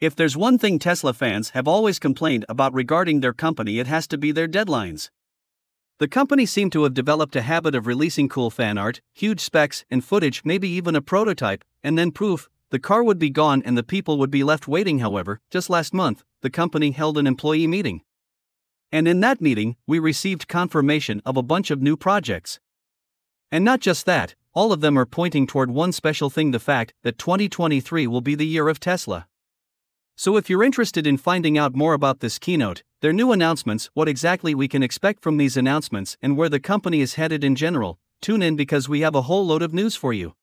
If there's one thing Tesla fans have always complained about regarding their company, it has to be their deadlines. The company seemed to have developed a habit of releasing cool fan art, huge specs and footage, maybe even a prototype, and then poof, the car would be gone and the people would be left waiting. However, just last month, the company held an employee meeting. And in that meeting, we received confirmation of a bunch of new projects. And not just that, all of them are pointing toward one special thing: the fact that 2023 will be the year of Tesla. So if you're interested in finding out more about this keynote, their new announcements, what exactly we can expect from these announcements, and where the company is headed in general, tune in because we have a whole load of news for you.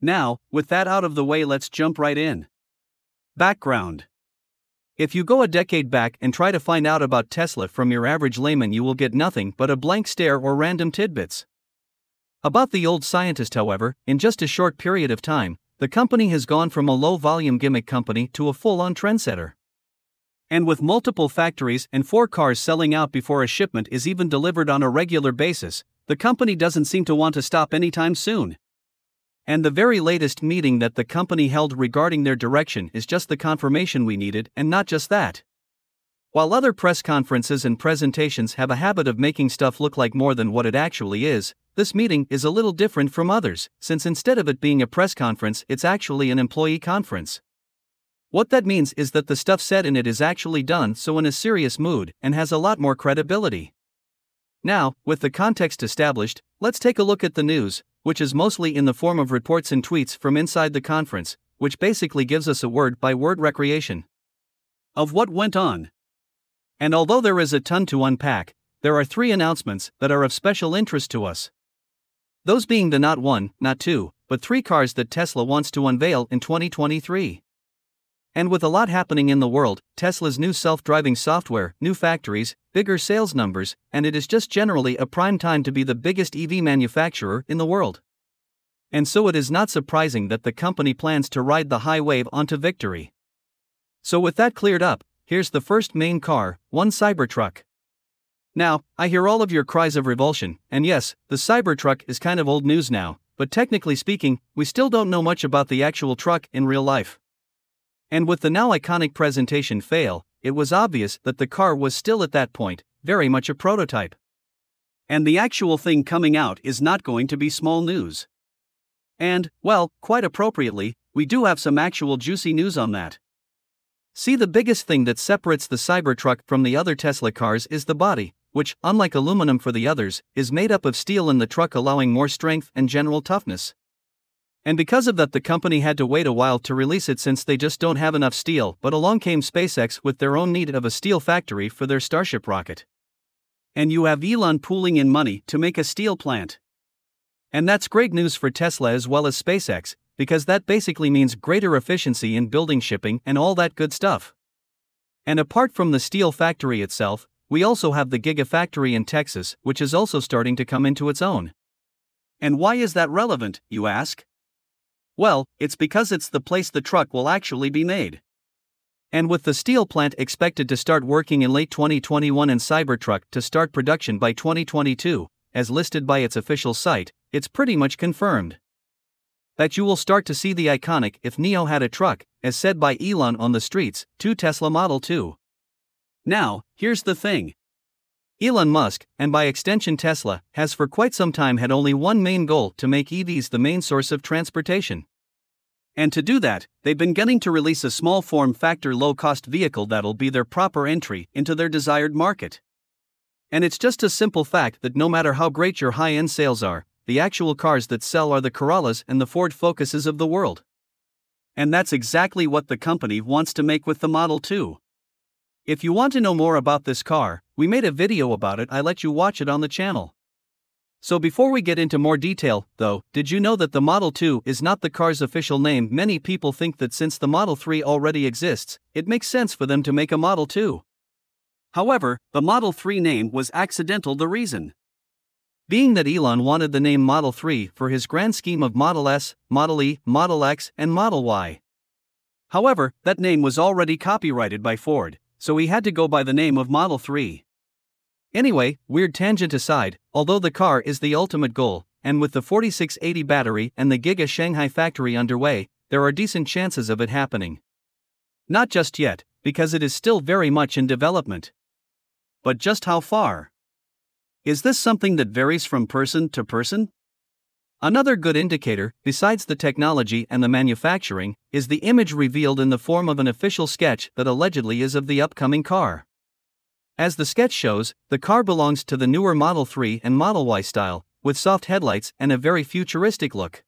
Now, with that out of the way, let's jump right in. Background. If you go a decade back and try to find out about Tesla from your average layman, you will get nothing but a blank stare or random tidbits. About the old scientist, however, in just a short period of time, the company has gone from a low-volume gimmick company to a full-on trendsetter. And with multiple factories and 4 cars selling out before a shipment is even delivered on a regular basis, the company doesn't seem to want to stop anytime soon. And the very latest meeting that the company held regarding their direction is just the confirmation we needed, and not just that. While other press conferences and presentations have a habit of making stuff look like more than what it actually is, this meeting is a little different from others, since instead of it being a press conference, it's actually an employee conference. What that means is that the stuff said in it is actually done so in a serious mood and has a lot more credibility. Now, with the context established, let's take a look at the news, which is mostly in the form of reports and tweets from inside the conference, which basically gives us a word-by-word recreation of what went on. And although there is a ton to unpack, there are 3 announcements that are of special interest to us. Those being the not 1, not 2, but 3 cars that Tesla wants to unveil in 2023. And with a lot happening in the world, Tesla's new self-driving software, new factories, bigger sales numbers, and it is just generally a prime time to be the biggest EV manufacturer in the world. And so it is not surprising that the company plans to ride the high wave onto victory. So with that cleared up, here's the first main car, one Cybertruck. Now, I hear all of your cries of revulsion, and yes, the Cybertruck is kind of old news now, but technically speaking, we still don't know much about the actual truck in real life. And with the now iconic presentation fail, it was obvious that the car was still at that point, very much a prototype. And the actual thing coming out is not going to be small news. And, well, quite appropriately, we do have some actual juicy news on that. See, the biggest thing that separates the Cybertruck from the other Tesla cars is the body, which, unlike aluminum for the others, is made up of steel in the truck, allowing more strength and general toughness. And because of that, the company had to wait a while to release it since they just don't have enough steel, but along came SpaceX with their own need of a steel factory for their Starship rocket. And you have Elon pooling in money to make a steel plant. And that's great news for Tesla as well as SpaceX, because that basically means greater efficiency in building, shipping, and all that good stuff. And apart from the steel factory itself, we also have the Gigafactory in Texas, which is also starting to come into its own. And why is that relevant, you ask? Well, it's because it's the place the truck will actually be made. And with the steel plant expected to start working in late 2021 and Cybertruck to start production by 2022, as listed by its official site, it's pretty much confirmed that you will start to see the iconic "if Neo had a truck," as said by Elon on the streets, to Tesla Model 2. Now, here's the thing. Elon Musk, and by extension Tesla, has for quite some time had only one main goal: to make EVs the main source of transportation. And to do that, they've been gunning to release a small form factor low-cost vehicle that'll be their proper entry into their desired market. And it's just a simple fact that no matter how great your high-end sales are, the actual cars that sell are the Corollas and the Ford Focuses of the world. And that's exactly what the company wants to make with the Model 2. If you want to know more about this car, we made a video about it. I let you watch it on the channel. So before we get into more detail, though, did you know that the Model 2 is not the car's official name? Many people think that since the Model 3 already exists, it makes sense for them to make a Model 2. However, the Model 3 name was accidental. The reason being that Elon wanted the name Model 3 for his grand scheme of Model S, Model E, Model X, and Model Y. However, that name was already copyrighted by Ford, so he had to go by the name of Model 3. Anyway, weird tangent aside, although the car is the ultimate goal, and with the 4680 battery and the Giga Shanghai factory underway, there are decent chances of it happening. Not just yet, because it is still very much in development. But just how far? Is this something that varies from person to person? Another good indicator, besides the technology and the manufacturing, is the image revealed in the form of an official sketch that allegedly is of the upcoming car. As the sketch shows, the car belongs to the newer Model 3 and Model Y style, with soft headlights and a very futuristic look.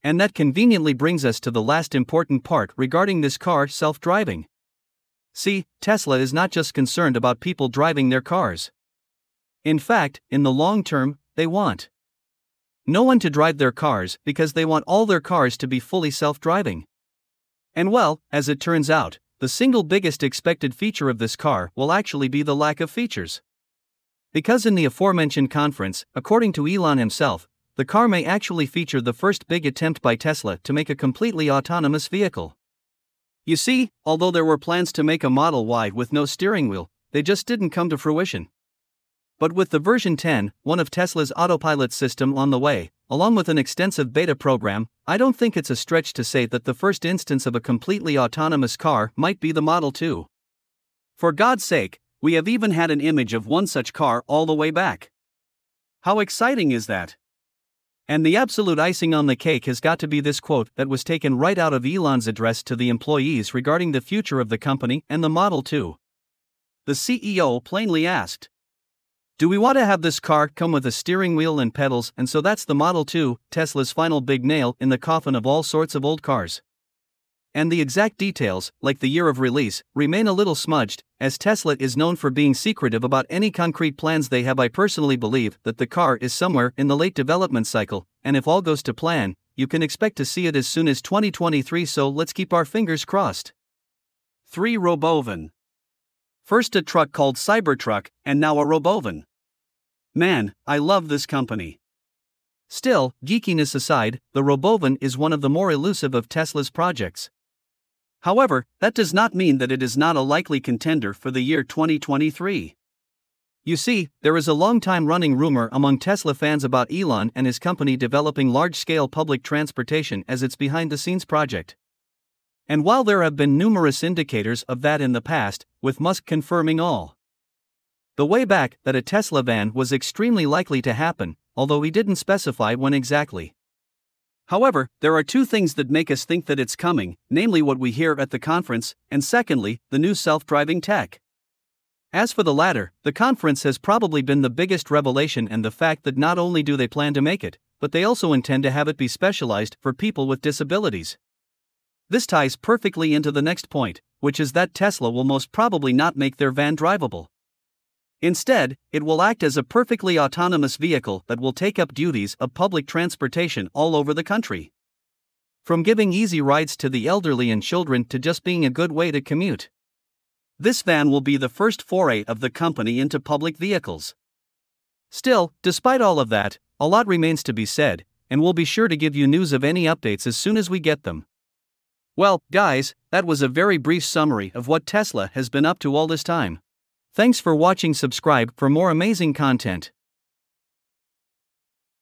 And that conveniently brings us to the last important part regarding this car: self-driving. See, Tesla is not just concerned about people driving their cars. In fact, in the long term, they want no one to drive their cars because they want all their cars to be fully self-driving. And well, as it turns out, the single biggest expected feature of this car will actually be the lack of features. Because in the aforementioned conference, according to Elon himself, the car may actually feature the first big attempt by Tesla to make a completely autonomous vehicle. You see, although there were plans to make a Model Y with no steering wheel, they just didn't come to fruition. But with the version 10, one of Tesla's autopilot system on the way, along with an extensive beta program, I don't think it's a stretch to say that the first instance of a completely autonomous car might be the Model 2. For God's sake, we have even had an image of one such car all the way back. How exciting is that? And the absolute icing on the cake has got to be this quote that was taken right out of Elon's address to the employees regarding the future of the company and the Model 2. The CEO plainly asked, "Do we want to have this car come with a steering wheel and pedals?" And so that's the Model 2, Tesla's final big nail in the coffin of all sorts of old cars. And the exact details, like the year of release, remain a little smudged, as Tesla is known for being secretive about any concrete plans they have. I personally believe that the car is somewhere in the late development cycle, and if all goes to plan, you can expect to see it as soon as 2023, so let's keep our fingers crossed. 3. Robovan. First a truck called Cybertruck, and now a Robovan. Man, I love this company. Still, geekiness aside, the Robovan is one of the more elusive of Tesla's projects. However, that does not mean that it is not a likely contender for the year 2023. You see, there is a long-time running rumor among Tesla fans about Elon and his company developing large-scale public transportation as its behind-the-scenes project. And while there have been numerous indicators of that in the past, with Musk confirming all the way back that a Tesla van was extremely likely to happen, although he didn't specify when exactly. However, there are two things that make us think that it's coming, namely what we hear at the conference, and secondly, the new self-driving tech. As for the latter, the conference has probably been the biggest revelation, and the fact that not only do they plan to make it, but they also intend to have it be specialized for people with disabilities. This ties perfectly into the next point, which is that Tesla will most probably not make their van drivable. Instead, it will act as a perfectly autonomous vehicle that will take up duties of public transportation all over the country. From giving easy rides to the elderly and children to just being a good way to commute. This van will be the first foray of the company into public vehicles. Still, despite all of that, a lot remains to be said, and we'll be sure to give you news of any updates as soon as we get them. Well, guys, that was a very brief summary of what Tesla has been up to all this time. Thanks for watching. Subscribe for more amazing content.